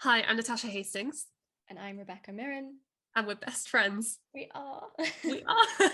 Hi, I'm Natasha Hastings, And I'm Rebekah Miron. and we're best friends. We are. We are.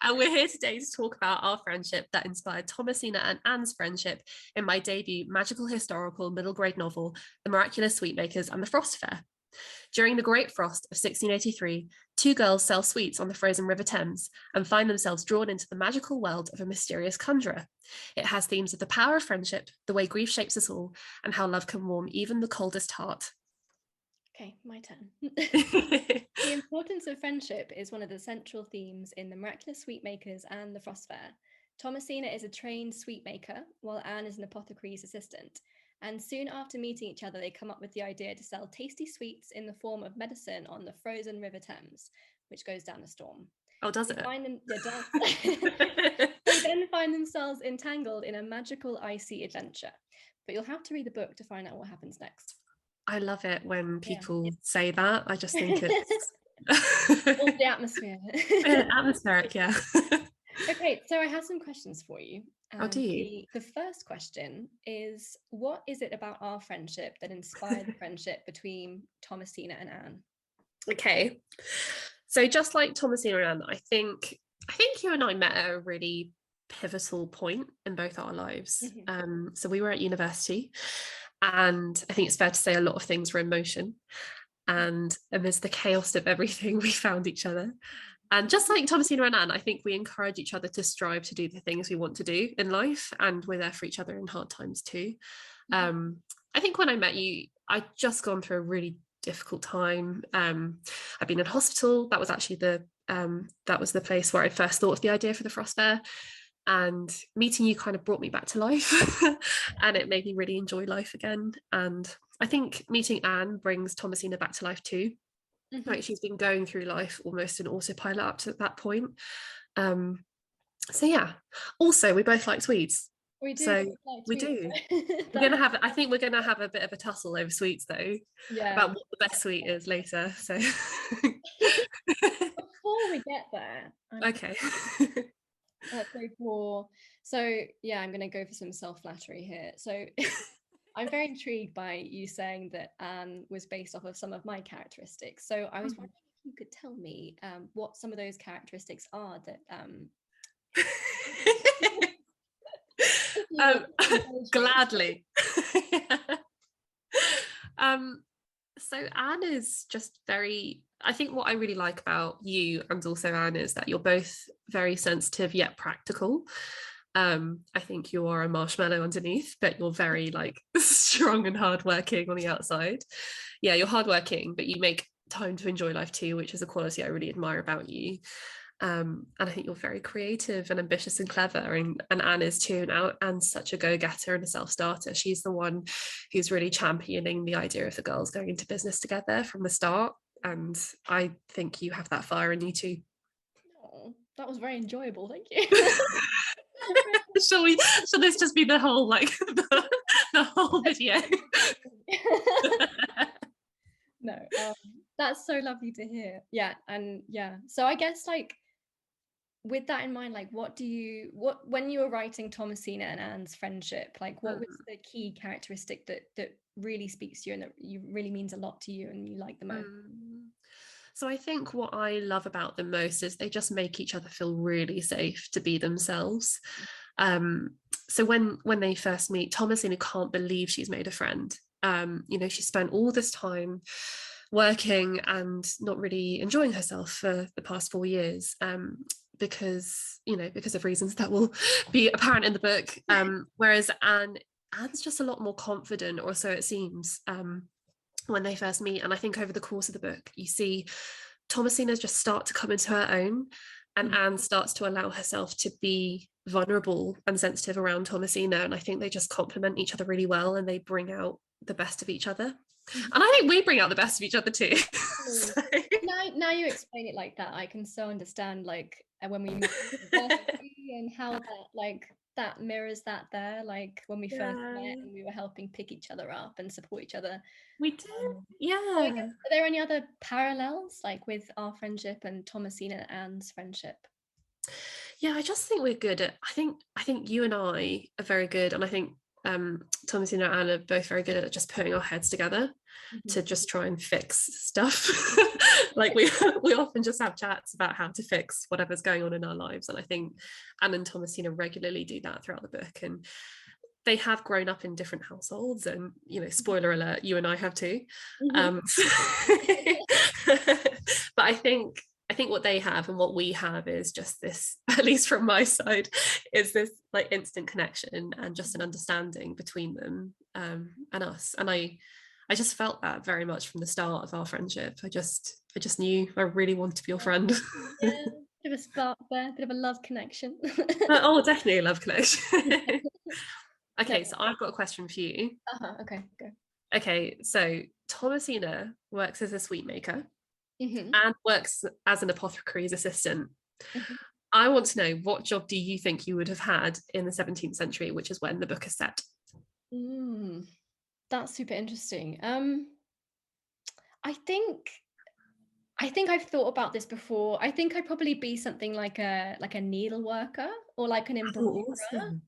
And we're here today to talk about our friendship that inspired Thomasina and Anne's friendship in my debut magical historical middle grade novel, The Miraculous Sweetmakers and the Frost Fair. During the Great Frost of 1683, two girls sail sweets on the frozen River Thames and find themselves drawn into the magical world of a mysterious conjurer. It has themes of the power of friendship, the way grief shapes us all, and how love can warm even the coldest heart. Okay, my turn. The importance of friendship is one of the central themes in The Miraculous Sweetmakers and the Frost Fair. Thomasina is a trained sweetmaker, while Anne is an apothecary's assistant. And soon after meeting each other, they come up with the idea to sell tasty sweets in the form of medicine on the frozen River Thames, which goes down a storm. Oh, does They it? find them, it does. They then find themselves entangled in a magical icy adventure. But you'll have to read the book to find out what happens next. I love it when Yeah. people say that. I just think it's All the atmosphere. atmospheric, yeah. Okay, so I have some questions for you. Oh, do you? The first question is, what is it about our friendship that inspired the friendship between Thomasina and Anne? Okay. So just like Thomasina and Anne, I think you and I met at a really pivotal point in both our lives. So we were at university, and I think it's fair to say a lot of things were in motion. And amidst the chaos of everything, we found each other. And just like Thomasina and Anne, I think we encourage each other to strive to do the things we want to do in life, and we're there for each other in hard times too. I think when I met you, I'd just gone through a really difficult time. I'd been in hospital. That was actually the place where I first thought of the idea for the Frost Fair. And meeting you kind of brought me back to life, and it made me really enjoy life again. And I think meeting Anne brings Thomasina back to life too. Like, she's been going through life almost in autopilot up to that point. So yeah. Also, we both like sweets. We do. So Like we tweets. do. I think we're gonna have a bit of a tussle over sweets though. Yeah. About what the best sweet is later. So Before we get there, okay. let's go for. So yeah, I'm going to go for some self-flattery here. So I'm very intrigued by you saying that Anne was based off of some of my characteristics. So I was wondering if you could tell me what some of those characteristics are that Gladly. So Anne is just I think what I really like about you and also Anne is that you're both very sensitive yet practical. I think you are a marshmallow underneath, but you're very strong and hardworking on the outside. Yeah, you're hardworking, but you make time to enjoy life too, which is a quality I really admire about you. And I think you're very creative and ambitious and clever, and Anne is too. And Anne's such a go-getter and a self-starter. She's the one who's really championing the idea of the girls going into business together from the start. And I think you have that fire in you too. Oh, that was very enjoyable. Thank you. Shall this just be the whole the whole video? No, that's so lovely to hear. Yeah, and yeah. So I guess with that in mind, what when you were writing Thomasina and Anne's friendship, what was the key characteristic that really speaks to you and that really means a lot to you and you like the most? So I think what I love about them most is they just make each other feel really safe to be themselves. So when they first meet, Thomasina can't believe she's made a friend. She spent all this time working and not really enjoying herself for the past 4 years, because of reasons that will be apparent in the book. Whereas Anne's just a lot more confident, or so it seems, when they first meet. And I think over the course of the book, you see Thomasina just start to come into her own, and Anne starts to allow herself to be vulnerable and sensitive around Thomasina. And I think they just complement each other really well, and they bring out the best of each other. And I think we bring out the best of each other too. So. Now you explain it like that, I can so understand when we met and how that mirrors that there, when we first met and we were helping pick each other up and support each other. We did. So are there any other parallels with our friendship and Thomasina and Anne's friendship? Yeah, I just think we're good at, I think you and I are very good, and I think Thomasina and Anne are both very good at just putting our heads together to just try and fix stuff. Like we often just have chats about how to fix whatever's going on in our lives, and I think Anne and Thomasina regularly do that throughout the book. And they have grown up in different households, and spoiler alert, you and I have too. But I think what they have and what we have is just this, at least from my side, is this like instant connection and just an understanding between them and us. And I just felt that very much from the start of our friendship. I just knew I really wanted to be your friend. Yeah, bit of a spark there, bit of a love connection. Oh, definitely a love connection. Okay, so I've got a question for you. Okay, go. Okay, so Thomasina works as a sweet maker and works as an apothecary's assistant. I want to know, what job do you think you would have had in the 17th century, which is when the book is set? That's super interesting. I think I've thought about this before. I think I'd probably be something like a needle worker or like an embroiderer. Awesome.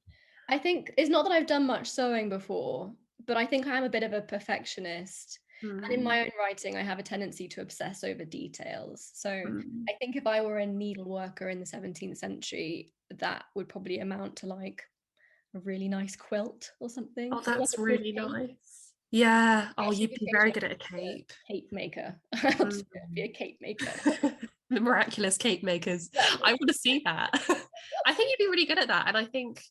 I think it's not that I've done much sewing before, but I think I'm a bit of a perfectionist. And in my own writing, I have a tendency to obsess over details. So I think if I were a needle worker in the 17th century, that would probably amount to like a really nice quilt or something. Oh, that's like really nice. Yeah. Oh, you'd be very good at a cape. Cape maker. I want to be a cape maker. The miraculous cape makers. I want to see that. I think you'd be really good at that. And I think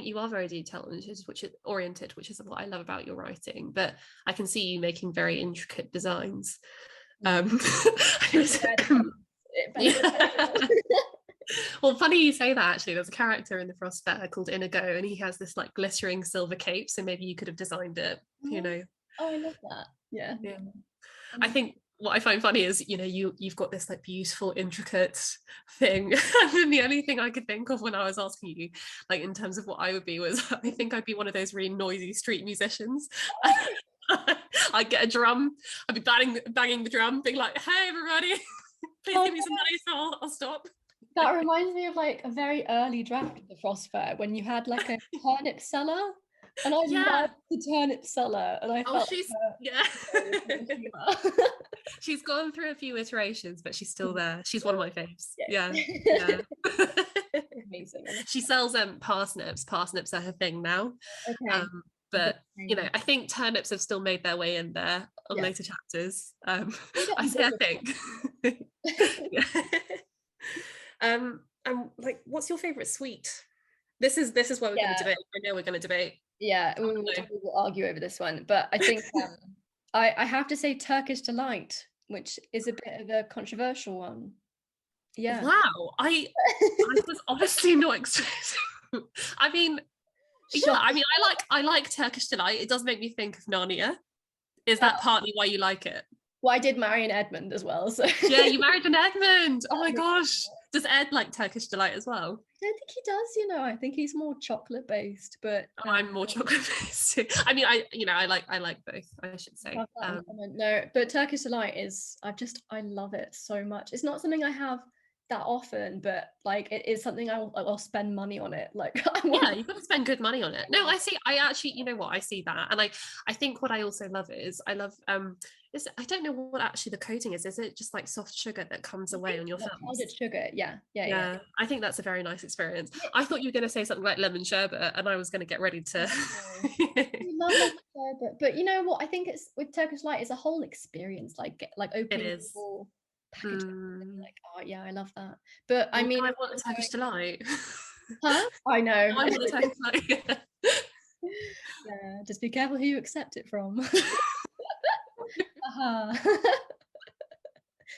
you are very detail oriented, which is what I love about your writing. But I can see you making very intricate designs. Well, funny you say that, actually. There's a character in the Frost Bear called Inigo, and he has this like glittering silver cape, so maybe you could have designed it. Oh, I love that. Yeah. I think what I find funny is, you've got this like beautiful, intricate thing. And then the only thing I could think of when I was asking you, like in terms of what I would be, was I think I'd be one of those really noisy street musicians. I'd get a drum, I'd be banging the drum, being like, "Hey everybody, please give me some money so I'll stop." That reminds me of like a very early draft of the Frost Fair when you had like a turnip seller. And I love the turnip seller, and I felt she's gone through a few iterations, but she's still there. She's one of my faves. Yeah. Amazing. She sells parsnips. Parsnips are her thing now. Okay. But I think turnips have still made their way in there on later chapters. I think. And like, what's your favorite sweet? This is what we're going to debate. I know we're going to debate. Yeah, we will argue over this one, but I think I have to say Turkish Delight, which is a bit of a controversial one. Yeah. Wow, I was honestly not expecting. I mean, I like Turkish Delight. It does make me think of Narnia. Is that partly why you like it? Well, I did marry an Edmund as well, so yeah, you married an Edmund. Oh my gosh. Does Ed like Turkish Delight as well? I don't think he does, I think he's more chocolate based, but I'm more chocolate based too. I mean, I like both, I should say. No, but Turkish Delight I love it so much. It's not something I have that often, but like it is something I'll spend money on it. Like yeah, you've got to spend good money on it. No, I actually I see that, and I think what I also love is I don't know what actually the coating is it just like soft sugar that comes away on your films? Powdered sugar. Yeah. I think that's a very nice experience. I thought you were going to say something like lemon sherbet, and I was going to get ready to I love lemon sherbet, but you know what, I think it's with Turkish Delight is a whole experience, like opening the whole package, like, oh yeah, I love that. But I mean, I want a Turkish Delight. Huh? I know. I want a Turkish Delight. Yeah, just be careful who you accept it from.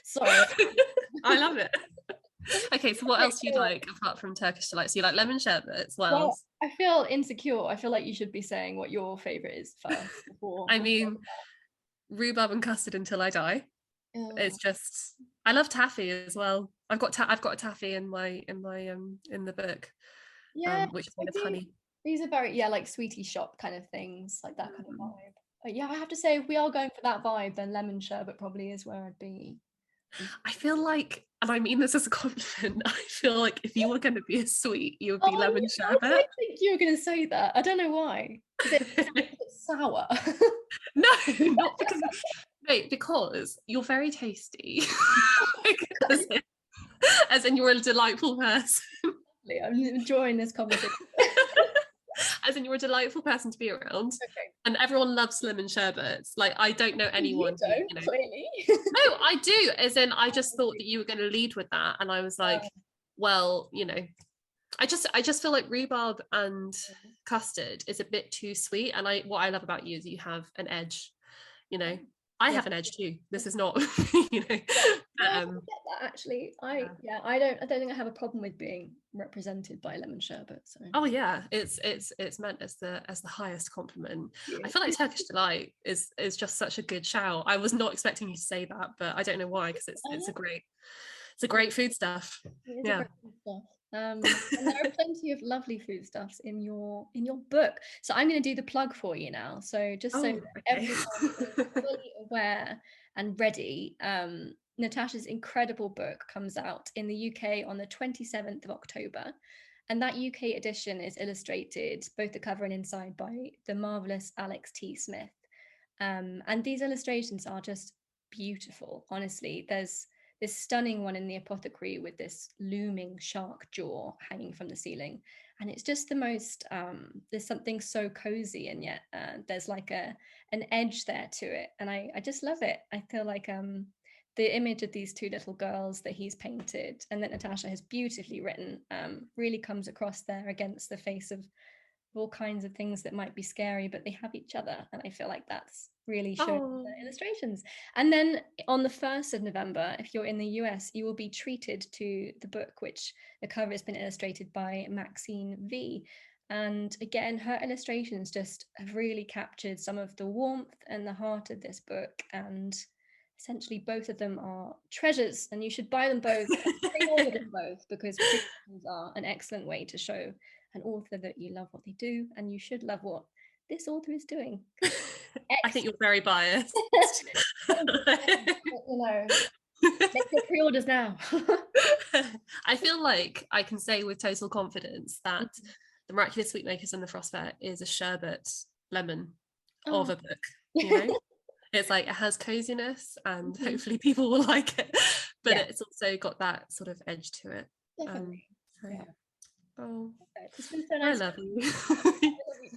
Sorry. I love it. Okay, so what else do you like apart from Turkish Delight? So you like lemon sherbet as well? I feel insecure. I feel like you should be saying what your favourite is first. I mean, rhubarb and custard until I die. It's just, I love taffy as well. I've got a taffy in the book. Yeah, which is made of honey. These are very like sweetie shop kind of things, like that kind of vibe. But yeah, I have to say, if we are going for that vibe, then lemon sherbet probably is where I'd be. I feel like, and I mean this as a compliment, I feel like if you were going to be a sweet, you would be lemon sherbet. you were going to say that. I don't know why. Is it sour? No, not because wait, because you're very tasty. as in you're a delightful person. I'm enjoying this conversation. As in you're a delightful person to be around. Okay. And everyone loves lemon sherbets. Like I don't know anyone You don't, who, you know, clearly. no, I do. As in I just thought that you were going to lead with that. And I was like, well, you know, I just feel like rhubarb and custard is a bit too sweet. And what I love about you is you have an edge, you know. I have an edge too. This is not, you know. I get that actually. I don't think I have a problem with being represented by lemon sherbet. So. Oh yeah, it's meant as the highest compliment. I feel like Turkish delight is just such a good shout. I was not expecting you to say that, but I don't know why, because it's a great food stuff. Yeah. And there are plenty of lovely foodstuffs in your book. So I'm going to do the plug for you now. So just so everyone is fully aware and ready, Natasha's incredible book comes out in the UK on the 27th of October. And that UK edition is illustrated, both the cover and inside, by the marvelous Alex T. Smith. And these illustrations are just beautiful, honestly. There's this stunning one in the apothecary with this looming shark jaw hanging from the ceiling. And it's just the most, there's something so cozy, and yet there's like an edge there to it. And I just love it. I feel like the image of these two little girls that he's painted and that Natasha has beautifully written really comes across there against the face of all kinds of things that might be scary, but they have each other. And I feel like that's really shown the illustrations. And then on the 1st of November, if you're in the US, you will be treated to the book, which the cover has been illustrated by Maxine V. And again, her illustrations just have really captured some of the warmth and the heart of this book. And essentially both of them are treasures, and you should buy them both and pre-order them both, because pre-orders are an excellent way to show an author that you love what they do, and you should love what this author is doing. I think you're very biased. You know, make your pre-orders now. I feel like I can say with total confidence that The Miraculous Sweetmakers and the Frostfair is a sherbet lemon of a book, you know. It's like it has coziness, and hopefully people will like it, but it's also got that sort of edge to it. Definitely. Oh, it's been so nice. I love you. I love you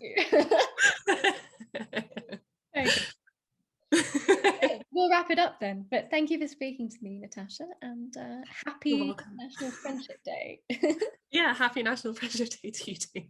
too. We'll wrap it up then, but thank you for speaking to me, Natasha, and happy National Friendship Day. Yeah, happy National Friendship Day to you too.